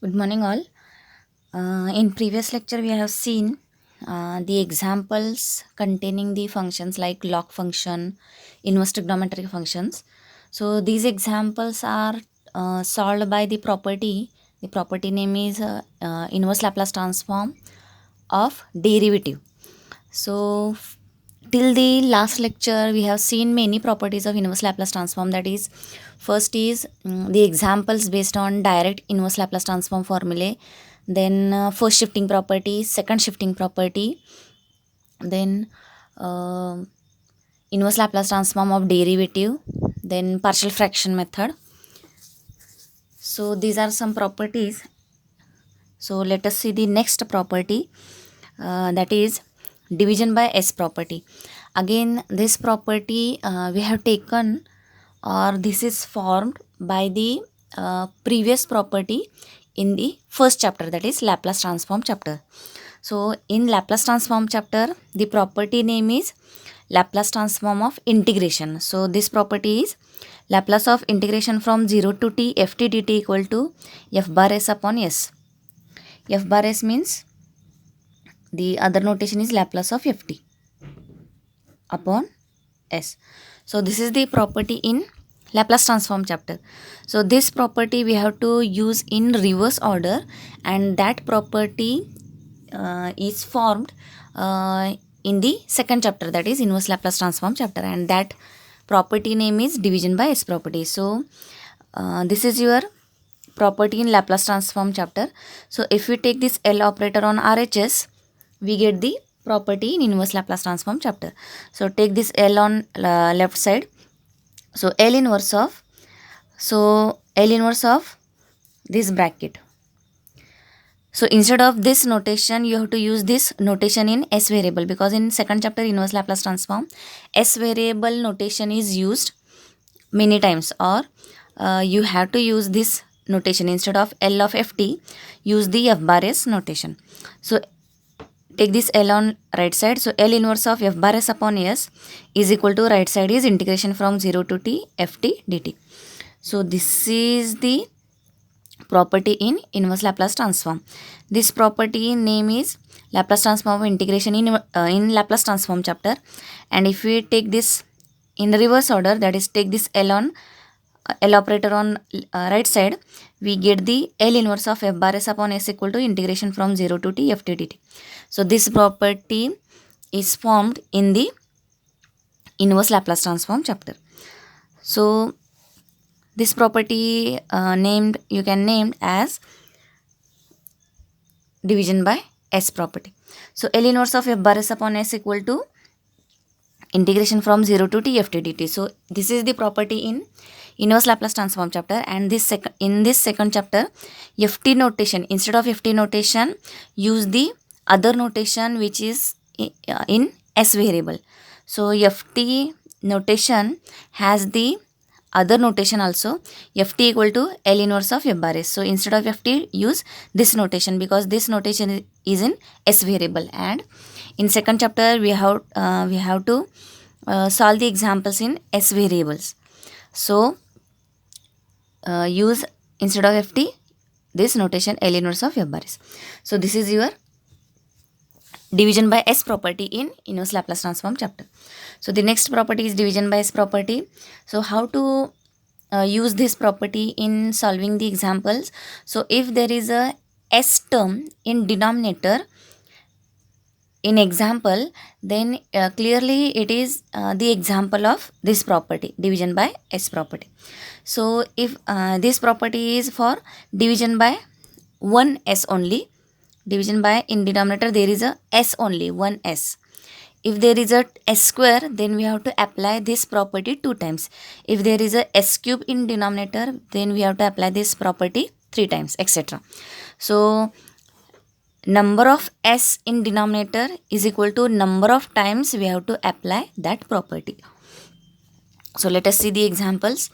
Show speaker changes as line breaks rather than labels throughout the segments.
Good morning, all. In previous lecture, we have seen the examples containing the functions like log function, inverse trigonometric functions. So these examples are solved by the property. The property name is inverse Laplace transform of derivative. So till the last lecture, we have seen many properties of inverse Laplace transform. That is, first is the examples based on direct inverse Laplace transform formulae. Then first shifting property, second shifting property, then uh, inverse Laplace transform of derivative, then partial fraction method. So these are some properties. So let us see the next property, that is division by S property. Again, this property we have taken, or this is formed by the previous property in the first chapter, that is Laplace transform chapter. So in Laplace transform chapter, the property name is Laplace transform of integration. So this property is Laplace of integration from 0 to t ft dt equal to f bar s upon s. F bar s means the other notation is Laplace of ft upon s. So this is the property in Laplace transform chapter. So this property we have to use in reverse order, and that property is formed in the second chapter, that is inverse Laplace transform chapter, and that property name is division by S property. So this is your property in Laplace transform chapter. So if we take this L operator on RHS, we get the property in inverse Laplace transform chapter. So take this L on left side. So L inverse of this bracket. So instead of this notation, you have to use this notation in S variable, because in second chapter inverse Laplace transform, S variable notation is used many times, or you have to use this notation instead of L of ft, use the f bar s notation. So take this L on right side. So L inverse of f bar s upon s is equal to, right side is integration from 0 to t ft dt. So this is the property in inverse Laplace transform. This property name is Laplace transform of integration in Laplace transform chapter. And if we take this in the reverse order, that is take this L operator on right side, we get the L inverse of f bar s upon s equal to integration from 0 to t ft dt. So this property is formed in the inverse Laplace transform chapter. So this property you can name as division by S property. So L inverse of f bar s upon s equal to integration from 0 to t ft dt. So this is the property in inverse Laplace transform chapter, and in this second chapter, ft notation, instead of ft notation, use the other notation which is in S variable. So ft notation has the other notation also, ft equal to L inverse of f bar s. So instead of ft, use this notation, because this notation is in S variable. And in second chapter, we have to solve the examples in S variables. So use instead of ft this notation, L inverse of f bar s. So this is your division by S property in inverse Laplace transform chapter. So the next property is division by S property. So how to use this property in solving the examples? So if there is a S term in denominator in example, then clearly it is the example of this property, division by S property. So if this property is for division by one S only, division by, in denominator there is a S only, one S. If there is a S square, then we have to apply this property 2 times. If there is a S cube in denominator, then we have to apply this property 3 times, etc. So number of S in denominator is equal to number of times we have to apply that property. So let us see the examples.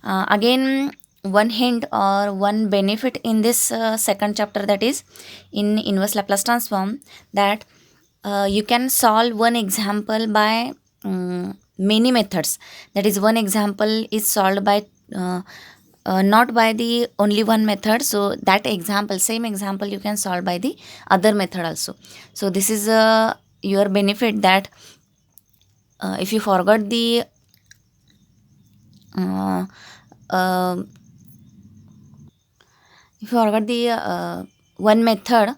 Again, one hint or one benefit in this second chapter, that is in inverse Laplace transform, that you can solve one example by many methods. That is, one example is solved by not by the only one method. So that example, same example, you can solve by the other method also. So this is your benefit, that if you forgot the uh, uh, if you forgot the one method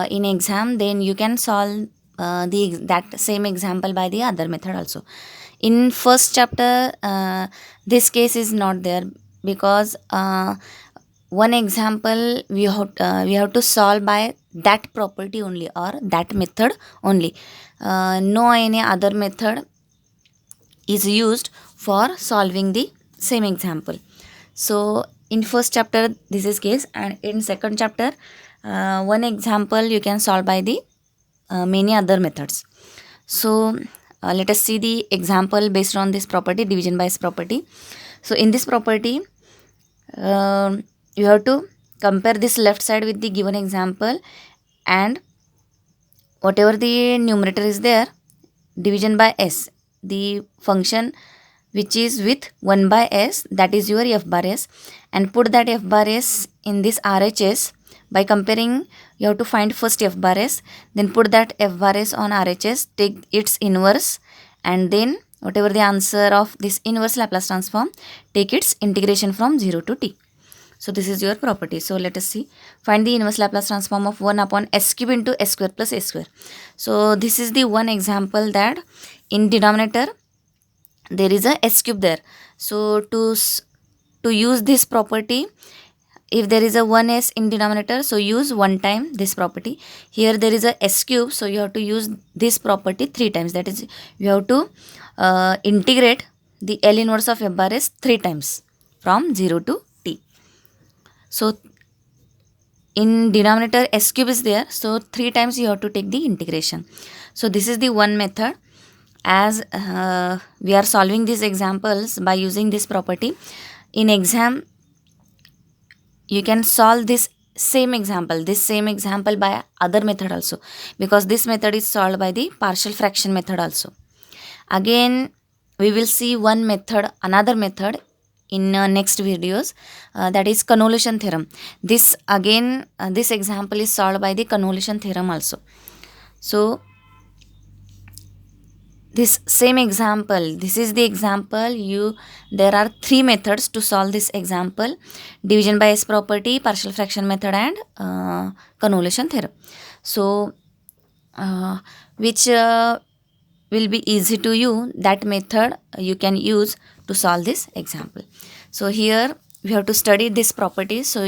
in exam, then you can solve that same example by the other method also. In first chapter, this case is not there, because one example we have to solve by that property only, or that method only. No any other method is used for solving the same example. So in first chapter this is case, and in second chapter one example you can solve by the many other methods. So let us see the example based on this property, division by property. So in this property, you have to compare this left side with the given example, and whatever the numerator is there, division by s, the function which is with 1 by s, that is your f bar s, and put that f bar s in this RHS. By comparing, you have to find first f bar s, then put that f bar s on RHS, take its inverse, and then whatever the answer of this inverse Laplace transform, take its integration from 0 to t. So this is your property. So let us see. Find the inverse Laplace transform of 1 upon s cube into s square plus a square. So this is the one example that in denominator there is a s cube there. So to use this property, if there is a 1s in denominator, so use one time this property. Here there is a s cube, so you have to use this property 3 times. That is, you have to integrate the L inverse of f bar s 3 times from 0 to t. So in denominator s cube is there, so 3 times you have to take the integration. So this is the one method. As we are solving these examples by using this property, in exam you can solve this same example by other method also, because this method is solved by the partial fraction method also. Again we will see another method in next videos, that is convolution theorem. This again this example is solved by the convolution theorem also. So this same example, this is the example. There are 3 methods to solve this example: division by s property, partial fraction method, and convolution theorem. So which will be easy to you, that method you can use to solve this example. So here we have to study this property, so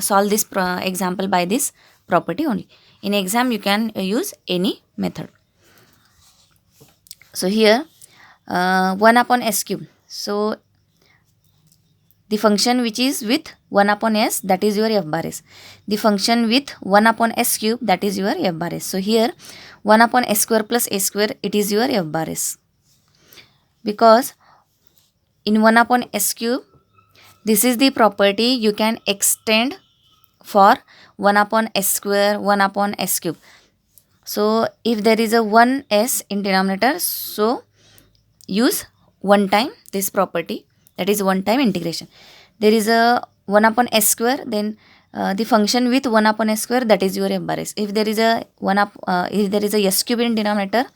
solve this example by this property only. In exam you can use any method. So here 1 upon s cube, so the function which is with 1 upon s, that is your f bar s. The function with 1 upon s cube, that is your f bar s. So here 1 upon s square plus a square, it is your f bar s. Because in 1 upon s cube, this is the property you can extend for 1 upon s square, 1 upon s cube. So if there is a 1s in denominator, so use one time this property, that is one time integration. There is a 1 upon s square, then the function with 1 upon s square, that is your f bar s. If there is a if there is a s cube in denominator,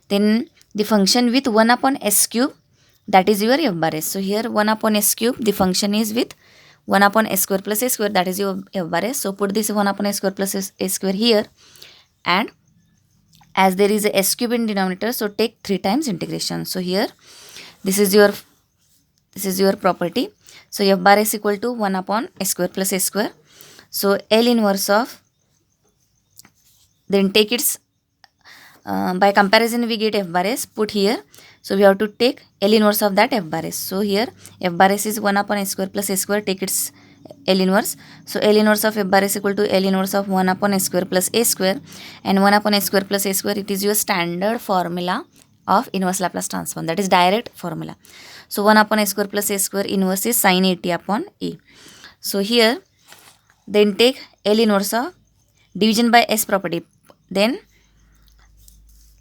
then the function with 1 upon s cube, that is your f bar s. So here 1 upon s cube, the function is with 1 upon s square plus a square, that is your f bar s. So put this 1 upon s square plus a square here, and as there is a s cube in denominator, so take 3 times integration. So here this is your property. So f bar s equal to 1 upon s square plus a square. So L inverse of, then take its by comparison we get f bar s, put here. So we have to take L inverse of that f bar s. So here f bar s is 1 upon s square plus a square, take its L inverse. So L inverse of f bar s equal to L inverse of 1 upon s square plus a square, and 1 upon s square plus a square, it is your standard formula of inverse Laplace transform, that is direct formula. So 1 upon s square plus a square inverse is sin 80 upon e. So here then take L inverse of division by s property, then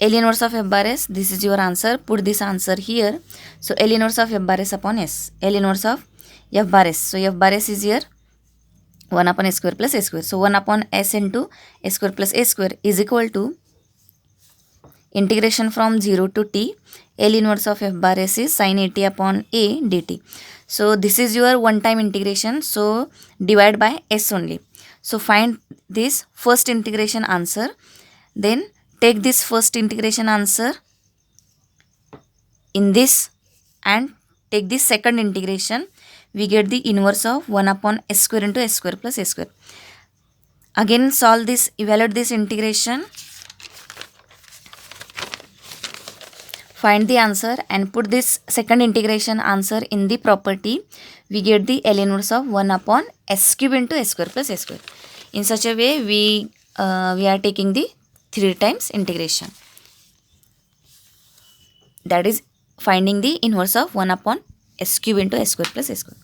L inverse of f bar s, this is your answer, put this answer here. So L inverse of f bar s upon s, L inverse of f bar s. So f bar s is here 1 upon a square plus a square. So 1 upon s into a square plus a square is equal to integration from 0 to t. L inverse of f bar s is sin 80 upon a dt. So this is your one time integration. So divide by s only. So find this first integration answer. Then take this first integration answer in this and take this second integration. We get the inverse of 1 upon s square into s square plus a square. Again solve this, evaluate this integration. Find the answer and put this second integration answer in the property. We get the L inverse of 1 upon s cube into s square plus a square. In such a way, we are taking the 3 times integration. That is finding the inverse of 1 upon s cube into s square plus a square.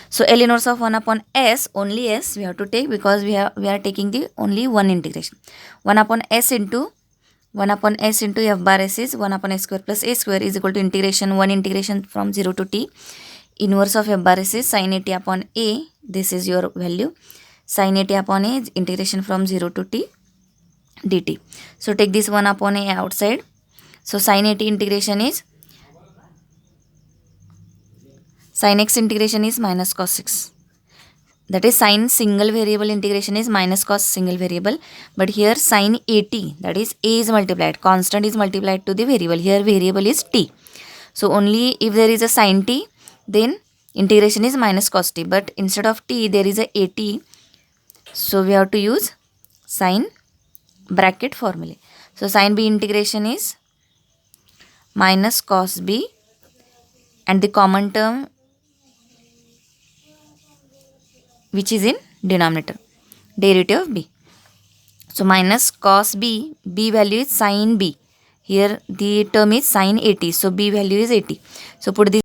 So L inverse of 1 upon s, only s we have to take because we are taking the only one integration. 1 upon s into f bar s is 1 upon s square plus a square is equal to integration from 0 to t. Inverse of f bar s is sin 80 upon a. This is your value. Sin 80 upon a is integration from 0 to t dt. So take this 1 upon a outside. So sin 80 integration is sin x integration is minus cos x. That is sin single variable integration is minus cos single variable. But here sin 80, that is a is multiplied. Constant is multiplied to the variable. Here variable is t. So only if there is a sin t, then integration is minus cos t. But instead of t, there is a 80. So we have to use sin bracket formula. So sin b integration is minus cos b, and the common term which is in denominator, derivative of b. So minus cos b, b value is sin b. Here the term is sin 80. So b value is 80. So put this